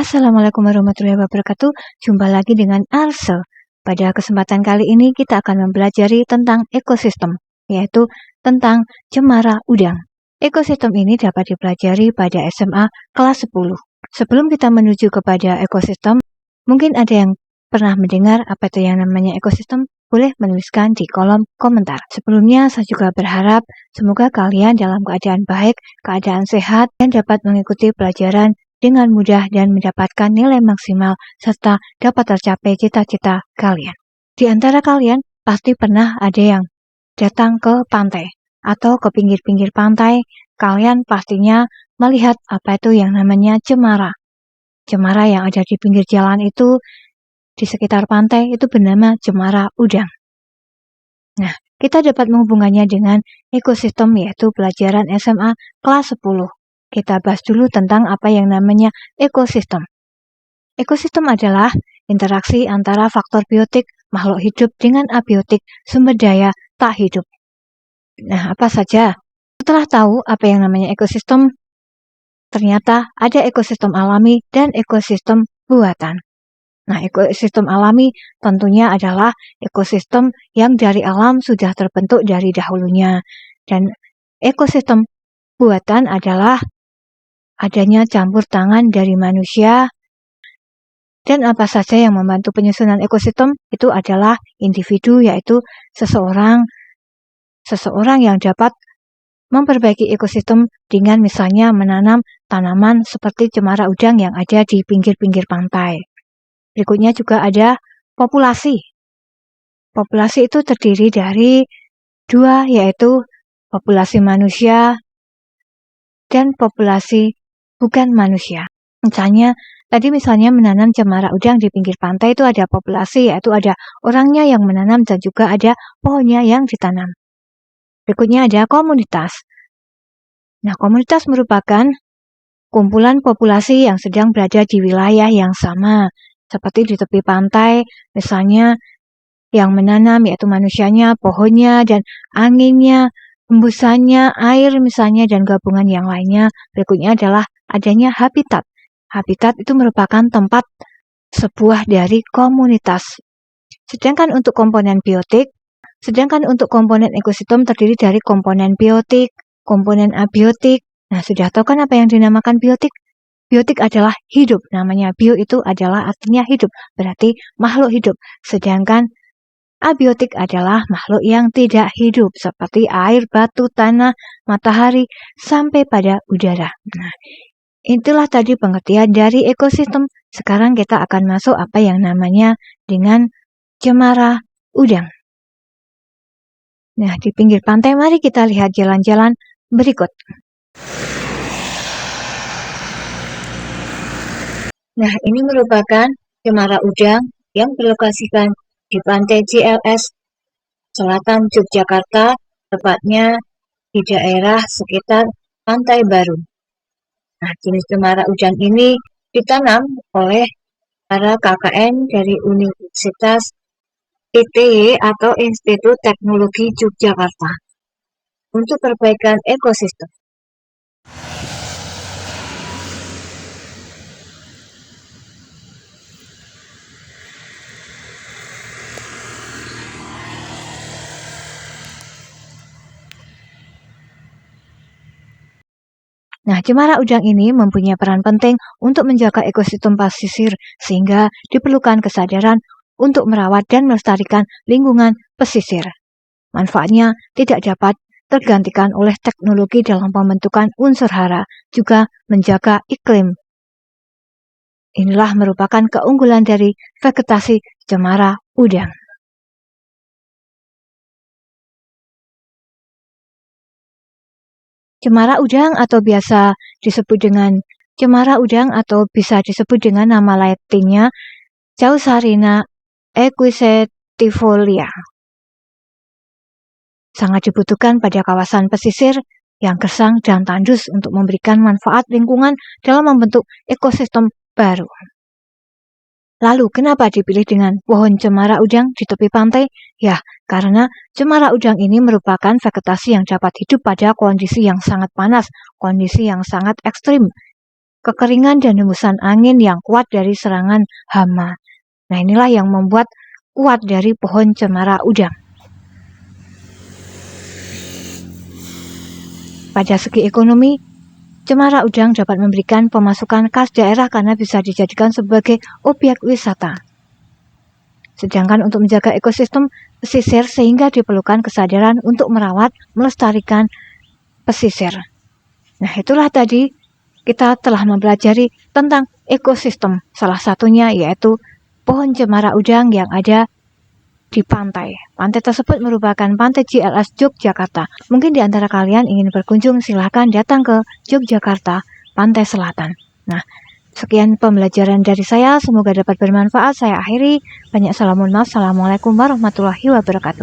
Assalamualaikum warahmatullahi wabarakatuh. Jumpa lagi dengan Arse. Pada kesempatan kali ini kita akan mempelajari tentang ekosistem, yaitu tentang cemara udang. Ekosistem ini dapat dipelajari pada SMA kelas 10. Sebelum kita menuju kepada ekosistem, mungkin ada yang pernah mendengar apa itu yang namanya ekosistem? Boleh menuliskan di kolom komentar. Sebelumnya saya juga berharap semoga kalian dalam keadaan baik, keadaan sehat, dan dapat mengikuti pelajaran dengan mudah dan mendapatkan nilai maksimal serta dapat tercapai cita-cita kalian. Di antara kalian pasti pernah ada yang datang ke pantai atau ke pinggir-pinggir pantai. Kalian pastinya melihat apa itu yang namanya cemara. Cemara yang ada di pinggir jalan itu di sekitar pantai itu bernama cemara udang. Nah, kita dapat menghubungkannya dengan ekosistem yaitu pelajaran SMA kelas 10. Kita bahas dulu tentang apa yang namanya ekosistem. Ekosistem adalah interaksi antara faktor biotik makhluk hidup dengan abiotik sumber daya tak hidup. Nah, apa saja? Setelah tahu apa yang namanya ekosistem, ternyata ada ekosistem alami dan ekosistem buatan. Nah, ekosistem alami tentunya adalah ekosistem yang dari alam sudah terbentuk dari dahulunya. Dan ekosistem buatan adalah adanya campur tangan dari manusia. Dan apa saja yang membantu penyusunan ekosistem itu adalah individu, yaitu seseorang yang dapat memperbaiki ekosistem dengan misalnya menanam tanaman seperti cemara udang yang ada di pinggir-pinggir pantai. Berikutnya juga ada populasi. Populasi itu terdiri dari dua, yaitu populasi manusia dan populasi bukan manusia. Misalnya menanam cemara udang di pinggir pantai itu ada populasi, yaitu ada orangnya yang menanam dan juga ada pohonnya yang ditanam. Berikutnya ada komunitas. Nah, komunitas merupakan kumpulan populasi yang sedang berada di wilayah yang sama. Seperti di tepi pantai, misalnya yang menanam yaitu manusianya, pohonnya, dan anginnya, hembusannya, air misalnya, dan gabungan yang lainnya. Berikutnya adalah adanya habitat. Habitat itu merupakan tempat sebuah dari komunitas. Sedangkan untuk komponen ekosistem terdiri dari komponen biotik, komponen abiotik. Nah, sudah tahu kan apa yang dinamakan biotik? Biotik adalah hidup, namanya bio itu adalah artinya hidup, berarti makhluk hidup. Sedangkan abiotik adalah makhluk yang tidak hidup, seperti air, batu, tanah, matahari, sampai pada udara. Nah, itulah tadi pengertian dari ekosistem. Sekarang kita akan masuk apa yang namanya dengan cemara udang. Nah, di pinggir pantai mari kita lihat jalan-jalan berikut. Nah, ini merupakan cemara udang yang berlokasikan di pantai CLS, selatan Yogyakarta, tepatnya di daerah sekitar Pantai Baru. Nah, jenis cemara udang ini ditanam oleh para KKN dari Universitas ITY atau Institut Teknologi Yogyakarta untuk perbaikan ekosistem. Nah, cemara udang ini mempunyai peran penting untuk menjaga ekosistem pesisir sehingga diperlukan kesadaran untuk merawat dan melestarikan lingkungan pesisir. Manfaatnya tidak dapat tergantikan oleh teknologi dalam pembentukan unsur hara, juga menjaga iklim. Inilah merupakan keunggulan dari vegetasi cemara udang. Cemara udang atau biasa disebut dengan cemara udang atau bisa disebut dengan nama latinnya Chaucerina equisetifolia. Sangat dibutuhkan pada kawasan pesisir yang gersang dan tandus untuk memberikan manfaat lingkungan dalam membentuk ekosistem baru. Lalu, kenapa dipilih dengan pohon cemara udang di tepi pantai? Ya, karena cemara udang ini merupakan vegetasi yang dapat hidup pada kondisi yang sangat panas, kondisi yang sangat ekstrim. kekeringan dan hembusan angin yang kuat dari serangan hama. Nah, inilah yang membuat kuat dari pohon cemara udang. Pada segi ekonomi, cemara udang dapat memberikan pemasukan kas daerah karena bisa dijadikan sebagai objek wisata. Sedangkan untuk menjaga ekosistem pesisir sehingga diperlukan kesadaran untuk merawat, melestarikan pesisir. Nah, itulah tadi kita telah mempelajari tentang ekosistem. Salah satunya yaitu pohon cemara udang yang ada di pantai. Pantai tersebut merupakan Pantai JLS Yogyakarta. Mungkin di antara kalian ingin berkunjung, silahkan datang ke Yogyakarta, Pantai Selatan. Nah, sekian pembelajaran dari saya, semoga dapat bermanfaat. Saya akhiri. Banyak salam, mohon maaf. Assalamualaikum warahmatullahi wabarakatuh.